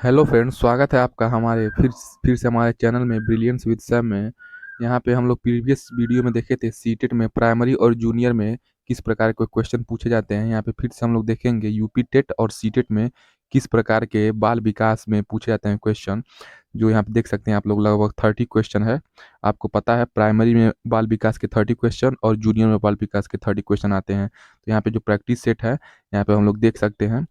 Hello friends, स्वागत है आपका हमारे फिर से हमारे चैनल में ब्रिलियंस विद सैम में। यहाँ पे हम लोग प्रीवियस वीडियो में देखे थे सीटेट में प्राइमरी और जूनियर में किस प्रकार के क्वेश्चन पूछे जाते हैं। यहाँ पे फिर से हम लोग देखेंगे यूपी टेट और सीटेट में किस प्रकार के बाल विकास में पूछे जाते हैं क्वेश्चन। जो यहाँ पे देख सकते हैं आप लोग, लगभग 30 क्वेश्चन है। आपको पता है प्राइमरी में बाल विकास के 30 क्वेश्चन और जूनियर में बाल विकास के 30 क्वेश्चन आते हैं। तो यहाँ पे जो प्रैक्टिस सेट है यहाँ पे हम लोग देख सकते हैं।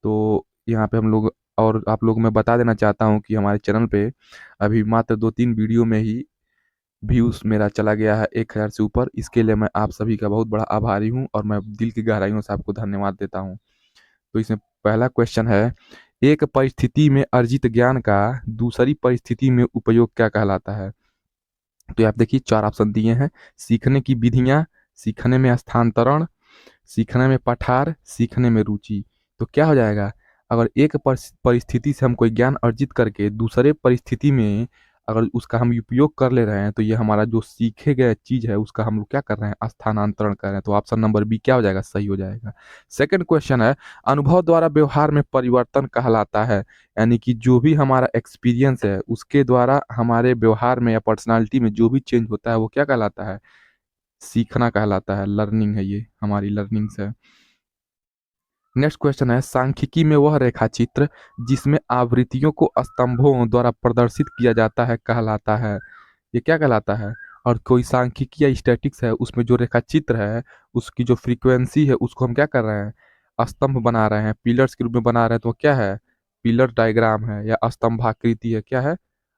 तो यहाँ पे हम लोग, और आप लोग मैं बता देना चाहता हूँ कि हमारे चैनल पे अभी मात्र 2-3 वीडियो में ही व्यूज़ मेरा चला गया है 1000 से ऊपर। इसके लिए मैं आप सभी का बहुत बड़ा आभारी हूँ और मैं दिल की गहराइयों से आपको धन्यवाद देता हूँ। तो इसमें पहला क्वेश्चन है, एक परिस्थिति में अर्जित ज्ञान का दूसरी परिस्थिति में उपयोग क्या कहलाता है। तो आप देखिए 4 ऑप्शन दिए हैं। सीखने की विधियां, सीखने में स्थानांतरण, सीखने में पठार, सीखने में रुचि। तो क्या हो जाएगा, अगर एक परिस्थिति से हम कोई ज्ञान अर्जित करके दूसरे परिस्थिति में अगर उसका हम उपयोग कर ले रहे हैं तो ये हमारा जो सीखे गए चीज है उसका हम लोग क्या कर रहे हैं, स्थानांतरण कर रहे हैं। तो ऑप्शन नंबर बी क्या हो जाएगा, सही हो जाएगा। सेकंड क्वेश्चन है, अनुभव द्वारा व्यवहार में परिवर्तन कहलाता है। यानी कि जो भी हमारा एक्सपीरियंस है उसके द्वारा हमारे व्यवहार में या पर्सनालिटी में जो भी चेंज होता है वो क्या कहलाता है, सीखना कहलाता है। लर्निंग है, ये हमारी लर्निंग्स है। नेक्स्ट क्वेश्चन है, सांख्यिकी में वह रेखाचित्र जिसमें आवृत्तियों को स्तंभों द्वारा प्रदर्शित किया जाता है कहलाता है। ये क्या कहलाता है। और कोई सांख्यिकी या स्टैटिक्स है उसमें जो रेखाचित्र है उसकी जो फ्रीक्वेंसी है उसको हम क्या कर रहे हैं, स्तंभ बना रहे हैं, पिलर्स के रूप में बना रहे हैं। तो क्या है, पिलर डायग्राम है या स्तंभाकृति है। क्या है,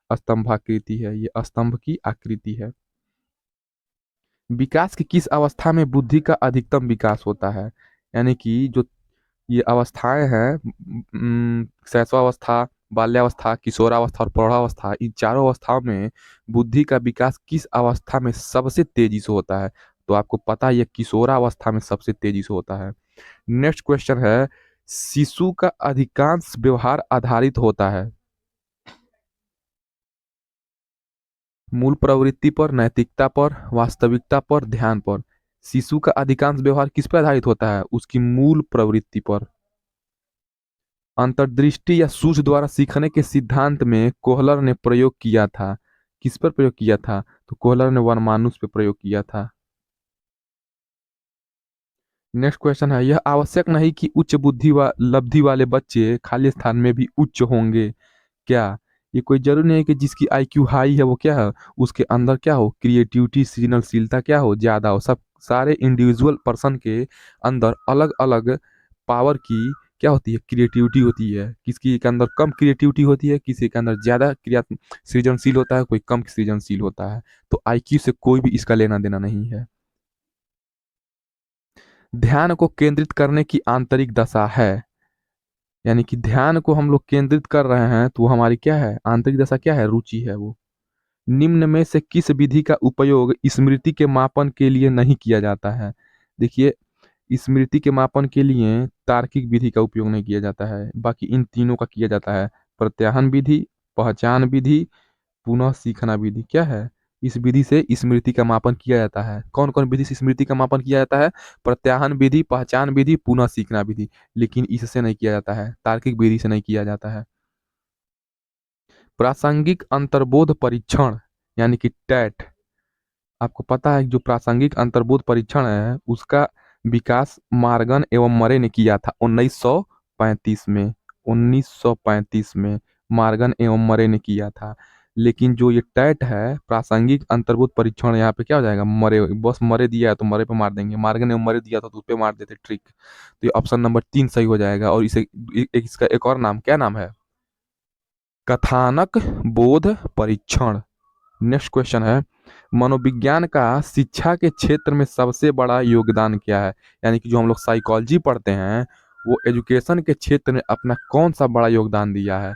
स्तंभाकृति है, ये स्तंभ की आकृति है। विकास की किस अवस्था में बुद्धि का अधिकतम विकास होता है। यानी कि जो ये अवस्थाएं हैं, शैशवावस्था, बाल्यावस्था, किशोरावस्था और प्रौढ़ावस्था, इन चारों अवस्थाओं में बुद्धि का विकास किस अवस्था में सबसे तेजी से होता है। तो आपको पता है ये किशोरावस्था में सबसे तेजी से होता है। नेक्स्ट क्वेश्चन है, शिशु का अधिकांश व्यवहार आधारित होता है मूल प्रवृत्ति पर, नैतिकता पर, वास्तविकता पर, ध्यान पर। शिशु का अधिकांश व्यवहार किस पर आधारित होता है, उसकी मूल प्रवृत्ति पर। अंतर्दृष्टि या सूझ द्वारा सीखने के सिद्धांत में कोहलर ने प्रयोग किया था। किस पर प्रयोग किया था, तो कोहलर ने वनमानुष पे प्रयोग किया था। नेक्स्ट क्वेश्चन है, यह आवश्यक नहीं कि उच्च बुद्धि व लब्धि वाले बच्चे खाली स्थान में भी उच्च होंगे। क्या, ये कोई जरूरी नहीं है कि जिसकी आईक्यू हाई है वो क्या है, उसके अंदर क्या हो, क्रिएटिविटी सृजनशीलता क्या हो, ज्यादा हो। सब सारे इंडिविजुअल पर्सन के अंदर अलग अलग पावर की क्या होती है, क्रिएटिविटी होती है। किसी के अंदर कम क्रिएटिविटी होती है, किसी के अंदर ज्यादा क्रियात्मक सृजनशील होता है, कोई कम सृजनशील होता है। तो आईक्यू से कोई भी इसका लेना देना नहीं है। ध्यान को केंद्रित करने की आंतरिक दशा है। यानी कि ध्यान को हम लोग केंद्रित कर रहे हैं तो वो हमारी क्या है, आंतरिक दशा क्या है, रुचि है वो। निम्न में से किस विधि का उपयोग स्मृति के मापन के लिए नहीं किया जाता है। देखिए, स्मृति के मापन के लिए तार्किक विधि का उपयोग नहीं किया जाता है, बाकी इन तीनों का किया जाता है। प्रत्याहन विधि, पहचान विधि, पुनः सीखना विधि। क्या है, इस विधि से स्मृति का मापन किया जाता है। कौन कौन विधि से स्मृति का मापन किया जाता है, प्रत्याहन विधि, पहचान विधि, पुनः सीखना विधि। लेकिन इससे नहीं किया जाता है, तार्किक विधि से नहीं किया जाता है। प्रासंगिक अंतर्बोध परीक्षण यानी कि टैट, आपको पता है कि जो प्रासंगिक अंतर्बोध परीक्षण है उसका विकास मार्गन एवं मरे ने किया था 1935 में। 1935 में मार्गन एवं मरे ने किया था। लेकिन जो ये टैट है, प्रासंगिक अंतर्बोध परीक्षण, यहाँ पे क्या हो जाएगा, मरे, बस मरे दिया है तो मरे पे मार देंगे, मार्गन एवं मरे दिया था तो उस पे मार देते, ट्रिक। तो ये ऑप्शन नंबर 3 सही हो जाएगा। और इसे इसका एक और नाम, क्या नाम है, कथानक बोध परीक्षण। नेक्स्ट क्वेश्चन है, मनोविज्ञान का शिक्षा के क्षेत्र में सबसे बड़ा योगदान क्या है। यानी कि जो हम लोग साइकोलॉजी पढ़ते हैं वो एजुकेशन के क्षेत्र में अपना कौन सा बड़ा योगदान दिया है।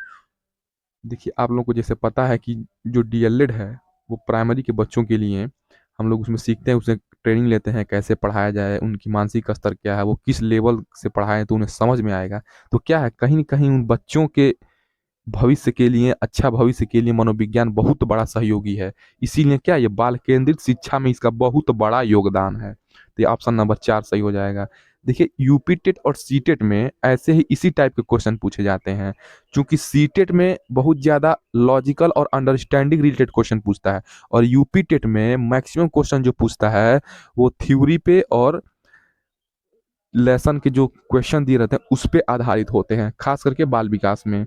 देखिए, आप लोगों को जैसे पता है कि जो डीएलएड है वो प्राइमरी के बच्चों के लिए हम लोग उसमें सीखते हैं, उसमें ट्रेनिंग लेते हैं कैसे पढ़ाया जाए, उनकी मानसिक स्तर क्या है, वो किस लेवल से पढ़ाएं तो उन्हें समझ में आएगा। तो क्या है, कहीं न कहीं उन बच्चों के भविष्य के लिए, अच्छा भविष्य के लिए मनोविज्ञान बहुत बड़ा सहयोगी है। इसीलिए क्या, ये बाल केंद्रित शिक्षा में इसका बहुत बड़ा योगदान है। तो ये ऑप्शन नंबर 4 सही हो जाएगा। देखिए यूपी टेट और सी टेट में ऐसे ही इसी टाइप के क्वेश्चन पूछे जाते हैं। क्योंकि सी टेट में बहुत ज़्यादा लॉजिकल और अंडरस्टैंडिंग रिलेटेड क्वेश्चन पूछता है, और यूपी टेट में मैक्सिमम क्वेश्चन जो पूछता है वो थ्योरी पे और लेसन के जो क्वेश्चन दिए रहते हैं उस पे आधारित होते हैं, खास करके बाल विकास में।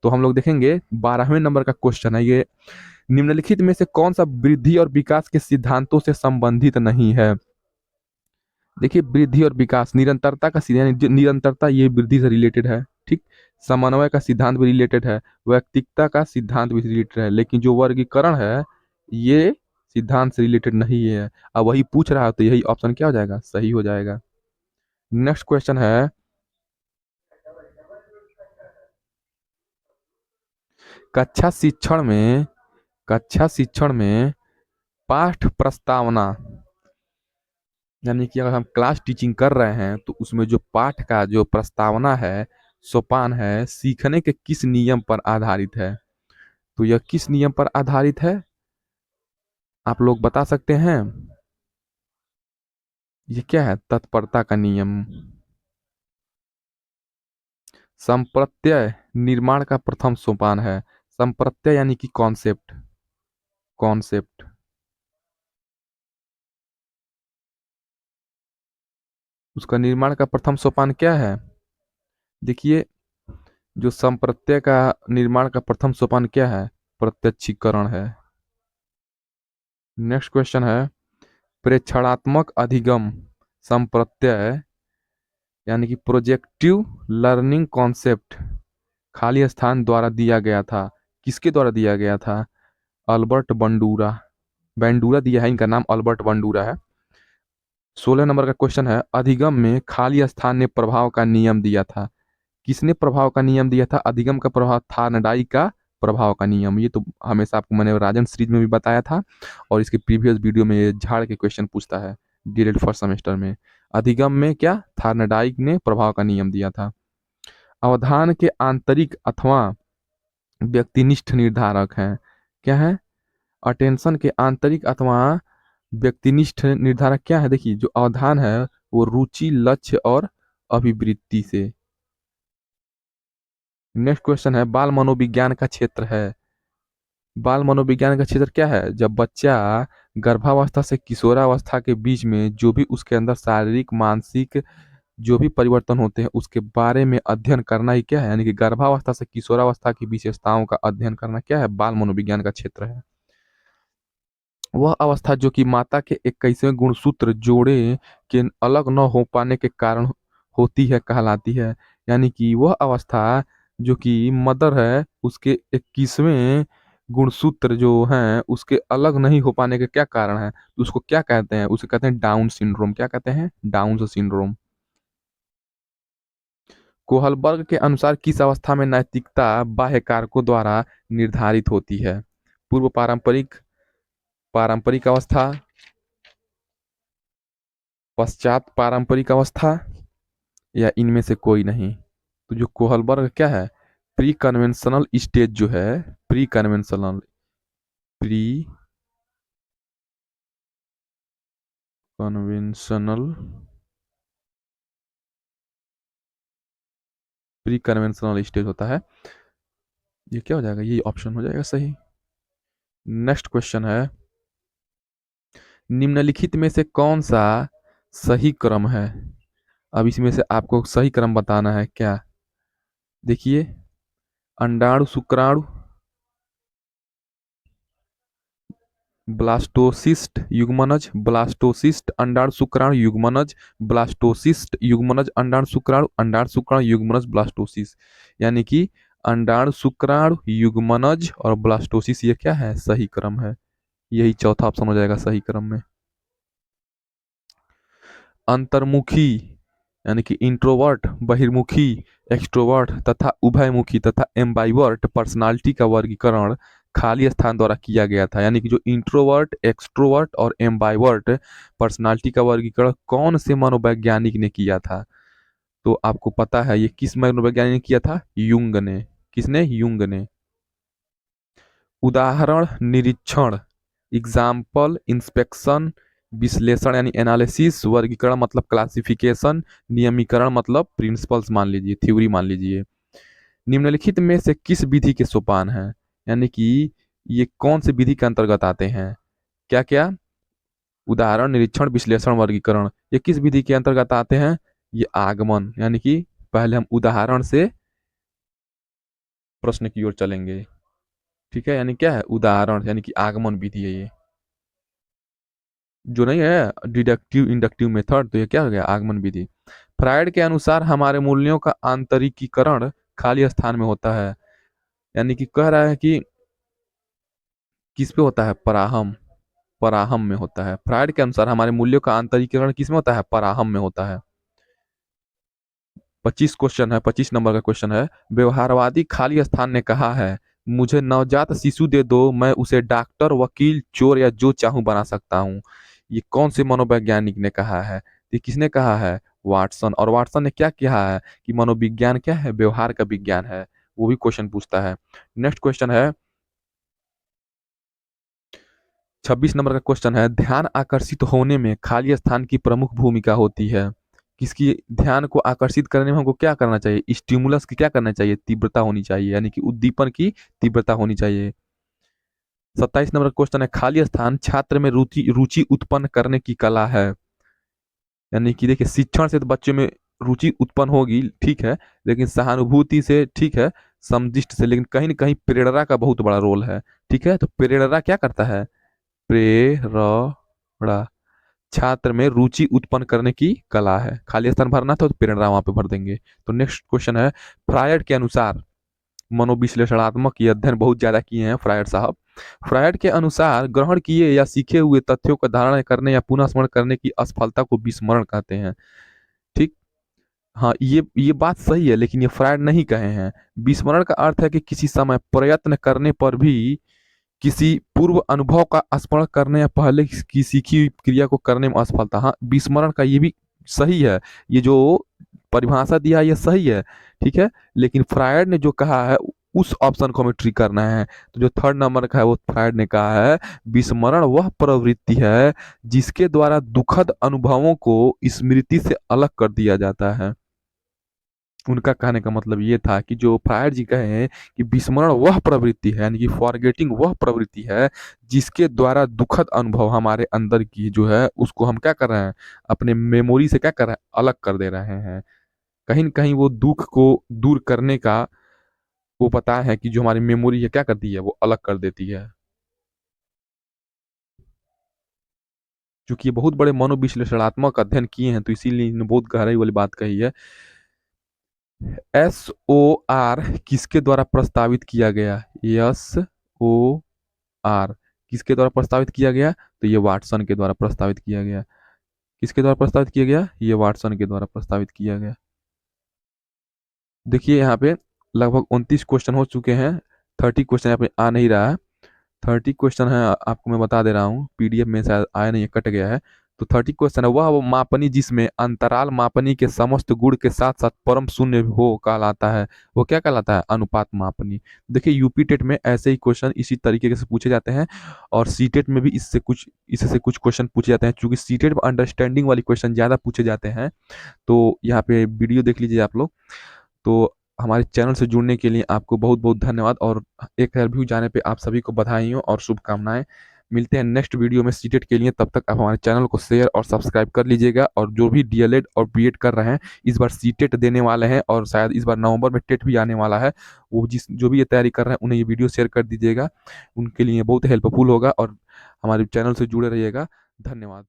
तो हम लोग देखेंगे 12वें नंबर का क्वेश्चन है ये, निम्नलिखित में से कौन सा वृद्धि और विकास के सिद्धांतों से संबंधित नहीं है। देखिए वृद्धि और विकास, निरंतरता का सिद्धांत, निरंतरता ये वृद्धि से रिलेटेड है, ठीक। समन्वय का सिद्धांत भी रिलेटेड है, वैयक्तिकता का सिद्धांत भी रिलेटेड है, लेकिन जो वर्गीकरण है ये सिद्धांत से रिलेटेड नहीं है। अब वही पूछ रहा है तो यही ऑप्शन क्या हो जाएगा, सही हो जाएगा। नेक्स्ट क्वेश्चन है, कक्षा शिक्षण में, कक्षा शिक्षण में पाठ प्रस्तावना, यानी कि अगर हम क्लास टीचिंग कर रहे हैं तो उसमें जो पाठ का जो प्रस्तावना है, सोपान है, सीखने के किस नियम पर आधारित है। तो यह किस नियम पर आधारित है, आप लोग बता सकते हैं। ये क्या है, तत्परता का नियम। संप्रत्यय निर्माण का प्रथम सोपान है। संप्रत्यय यानी कि कॉन्सेप्ट, कॉन्सेप्ट। उसका निर्माण का प्रथम सोपान क्या है, देखिए जो संप्रत्यय का निर्माण का प्रथम सोपान क्या है, प्रत्यक्षीकरण है। नेक्स्ट क्वेश्चन है, प्रेक्षणात्मक अधिगम संप्रत्यय यानी कि प्रोजेक्टिव लर्निंग कॉन्सेप्ट खाली स्थान द्वारा दिया गया था। किसके द्वारा दिया गया था, अल्बर्ट बंडूरा, बेंडूरा दिया है, इनका नाम अल्बर्ट बंडूरा है। 16 नंबर का क्वेश्चन है, अधिगम में खाली स्थान ने प्रभाव का नियम दिया था। किसने प्रभाव का नियम दिया था, अधिगम का प्रभाव, थार्नडाई का प्रभाव का नियम। ये तो हमेशा आपको मैंने राजन सीरीज में भी बताया था, और इसके प्रीवियस वीडियो में ये झाड़ के क्वेश्चन पूछता है डीएलएड फर्स्ट सेमेस्टर में। अधिगम में क्या, थार्नडाई ने प्रभाव का नियम दिया था। अवधान के आंतरिक अथवा व्यक्तिनिष्ठ निर्धारक हैं, क्या है, अटेंशन के आंतरिक अथवा व्यक्तिनिष्ठ निर्धारक क्या है। देखिए जो अवधान है वो रुचि, लक्ष्य और अभिवृत्ति से। नेक्स्ट क्वेश्चन है, बाल मनोविज्ञान का क्षेत्र है। बाल मनोविज्ञान का क्षेत्र क्या है, जब बच्चा गर्भावस्था से किशोरावस्था के बीच में जो भी उसके अंदर शारीरिक मानसिक जो भी परिवर्तन होते हैं उसके बारे में अध्ययन करना ही क्या है, यानी कि गर्भावस्था से किशोरावस्था की विशेषताओं का अध्ययन करना क्या है, बाल मनोविज्ञान का क्षेत्र है। वह अवस्था जो कि माता के 21वें गुणसूत्र जोड़े के अलग न हो पाने के कारण होती है कहलाती है। यानी कि वह अवस्था जो कि मदर है उसके 21वें गुणसूत्र जो हैं उसके अलग नहीं हो पाने के क्या कारण है, तो उसको क्या कहते हैं, उसे कहते हैं डाउन सिंड्रोम। क्या कहते हैं, डाउन सिंड्रोम। कोहलबर्ग के अनुसार किस अवस्था में नैतिकता बाह्य कारकों द्वारा निर्धारित होती है, पूर्व पारंपरिक, पारंपरिक अवस्था, पश्चात पारंपरिक अवस्था, या इनमें से कोई नहीं। तो जो कोहलबर्ग क्या है, प्री कन्वेंशनल स्टेज जो है, pre conventional, pre conventional, pre conventional stage होता है। ये क्या हो जाएगा, ये ऑप्शन हो जाएगा सही। नेक्स्ट क्वेश्चन है, निम्नलिखित में से कौन सा सही क्रम है। अब इसमें से आपको सही क्रम बताना है क्या, देखिए अंडाणु शुक्राणु, ब्लास्टोसिस्ट युग्मनज, ब्लास्टोसिस्ट अंडाणु शुक्राणु युग्मनज, ब्लास्टोसिस्ट युग्मनज अंडाणु शुक्राणु, अंडाणु शुक्राणु युग्मनज ब्लास्टोसिस। यानी कि अंडाणु शुक्राणु युग्मनज और ब्लास्टोसिस ये क्या है, सही क्रम है। यही चौथा ऑप्शन हो जाएगा सही क्रम में। अंतर्मुखी यानी कि इंट्रोवर्ट, बहिर्मुखी एक्सट्रोवर्ट तथा उभयमुखी तथा एम्बाइवर्ट पर्सनालिटी का वर्गीकरण खाली स्थान द्वारा किया गया था। यानी कि जो इंट्रोवर्ट, एक्सट्रोवर्ट और एम्बाइवर्ट पर्सनालिटी का वर्गीकरण कौन से मनोवैज्ञानिक ने किया था, तो आपको पता है ये किस मनोवैज्ञानिक ने किया था, युंग ने। किसने? यूंग ने। उदाहरण निरीक्षण, एग्जाम्पल इंस्पेक्शन, विश्लेषण यानी एनालिसिस, वर्गीकरण मतलब क्लासिफिकेशन, नियमीकरण मतलब प्रिंसिपल्स मान लीजिए, थ्योरी मान लीजिए। निम्नलिखित में से किस विधि के सोपान हैं? यानी कि ये कौन से विधि के अंतर्गत आते हैं? क्या क्या? उदाहरण निरीक्षण विश्लेषण वर्गीकरण, ये किस विधि के अंतर्गत आते हैं? ये आगमन, यानी कि पहले हम उदाहरण से प्रश्न की ओर चलेंगे। ठीक है, यानी क्या है? उदाहरण यानी कि आगमन विधि है ये, जो नहीं है डिडक्टिव इंडक्टिव मेथड, तो ये क्या हो गया? आगमन विधि। फ्रायड के अनुसार हमारे मूल्यों का आंतरिकीकरण खाली स्थान में होता है, यानी कि कह रहा है कि किस पे होता है? पराहम, पराहम में होता है। फ्रायड के अनुसार हमारे मूल्यों का आंतरिकीकरण किस में होता है? पराहम में होता है। 25 क्वेश्चन है, 25 नंबर का क्वेश्चन है। व्यवहारवादी खाली स्थान ने कहा है, मुझे नवजात शिशु दे दो, मैं उसे डॉक्टर, वकील, चोर या जो चाहूं बना सकता हूं। ये कौन से मनोवैज्ञानिक ने कहा है? ये किसने कहा है? वाटसन। और वाटसन ने क्या कहा है? कि मनोविज्ञान क्या है? व्यवहार का विज्ञान है। वो भी क्वेश्चन पूछता है। नेक्स्ट क्वेश्चन है, 26 नंबर का क्वेश्चन है, ध्यान आकर्षित होने में खाली स्थान की प्रमुख भूमिका होती है। किसकी? ध्यान को आकर्षित करने में हमको क्या करना चाहिए? स्टिमुलस की क्या करना चाहिए? तीव्रता होनी चाहिए, यानी कि उद्दीपन की तीव्रता होनी चाहिए। 27 नंबर का क्वेश्चन है, खाली स्थान छात्र में रुचि रुचि उत्पन्न करने की कला है। यानी कि देखिए, शिक्षण से तो बच्चे में रुचि उत्पन्न होगी, ठीक है, लेकिन सहानुभूति से, ठीक है, समदिष्ट से, लेकिन कहीं ना कहीं प्रेरणा का बहुत बड़ा रोल है। ठीक है, तो प्रेरणा क्या करता है? प्रेरणा छात्र में रुचि उत्पन्न करने की कला है। खाली स्थान भरना था तो प्रेरणा वहां पे भर देंगे। तो नेक्स्ट क्वेश्चन है, फ्रायड के अनुसार, मनोविश्लेषणात्मक ये अध्ययन बहुत ज्यादा किए हैं फ्रायड साहब। फ्रायड के अनुसार ग्रहण किए या सीखे हुए तथ्यों का धारण करने या पुनः स्मरण करने की असफलता को विस्मरण कहते हैं। ठीक। हाँ, ये बात सही है, लेकिन ये फ्रायड नहीं कहे हैं। विस्मरण का अर्थ है कि किसी समय प्रयत्न करने पर भी किसी पूर्व अनुभव का स्मरण करने या पहले की सीखी हुई क्रिया को करने में असफलता। हाँ, विस्मरण का ये भी सही है, ये जो परिभाषा दिया है ये सही है, ठीक है, लेकिन फ्रायड ने जो कहा है उस ऑप्शन को हमें ट्रिक करना है। तो जो 3rd नंबर का है वो फ्रायड ने कहा है, विस्मरण वह प्रवृत्ति है जिसके द्वारा दुखद अनुभवों को स्मृति से अलग कर दिया जाता है। उनका कहने का मतलब ये था कि जो फ्रायड जी कहे हैं कि विस्मरण वह प्रवृत्ति है, यानी कि फॉरगेटिंग वह प्रवृत्ति है जिसके द्वारा दुखद अनुभव हमारे अंदर की जो है उसको हम क्या कर रहे हैं? अपने मेमोरी से क्या कर रहे हैं? अलग कर दे रहे हैं। कहीं न कहीं वो दुख को दूर करने का वो पता है कि जो हमारी मेमोरी है क्या करती है? वो अलग कर देती है। क्योंकि ये बहुत बड़े मनोविश्लेषणात्मक अध्ययन किए हैं, तो इसीलिए इन्होंने बहुत गहराई वाली बात कही है। SOR किसके द्वारा प्रस्तावित किया गया? SOR किसके द्वारा प्रस्तावित किया गया? तो ये वाटसन के द्वारा प्रस्तावित किया गया। किसके द्वारा प्रस्तावित किया गया? ये वाटसन के द्वारा प्रस्तावित किया गया। देखिए यहाँ पे लगभग 29 क्वेश्चन हो चुके हैं। 30 क्वेश्चन यहाँ पे आ नहीं रहा है। 30 क्वेश्चन है, आपको मैं बता दे रहा हूँ, पीडीएफ में शायद आया नहीं है, कट गया है। तो 30 क्वेश्चन है, वह वो मापनी जिसमें अंतराल मापनी के समस्त गुण के साथ साथ परम शून्य हो कहलाता है। वो क्या कहलाता है? अनुपात मापनी। देखिए, यूपी टेट में ऐसे ही क्वेश्चन इसी तरीके से पूछे जाते हैं, और सी टेट में भी इससे कुछ क्वेश्चन पूछे जाते हैं। चूंकि सी टेट में अंडरस्टैंडिंग वाली क्वेश्चन ज़्यादा पूछे जाते हैं, तो यहाँ पे वीडियो देख लीजिए आप लोग। तो हमारे चैनल से जुड़ने के लिए आपको बहुत बहुत धन्यवाद, और 1000 व्यू जाने पे आप सभी को बधाई हो और शुभकामनाएं। मिलते हैं नेक्स्ट वीडियो में सीटेट के लिए, तब तक आप हमारे चैनल को शेयर और सब्सक्राइब कर लीजिएगा। और जो भी डीएलएड और बीएड कर रहे हैं, इस बार सीटेट देने वाले हैं और शायद इस बार नवंबर में टेट भी आने वाला है, वो जो भी ये तैयारी कर रहे हैं उन्हें ये वीडियो शेयर कर दीजिएगा, उनके लिए बहुत हेल्पफुल होगा। और हमारे चैनल से जुड़े रहिएगा। धन्यवाद।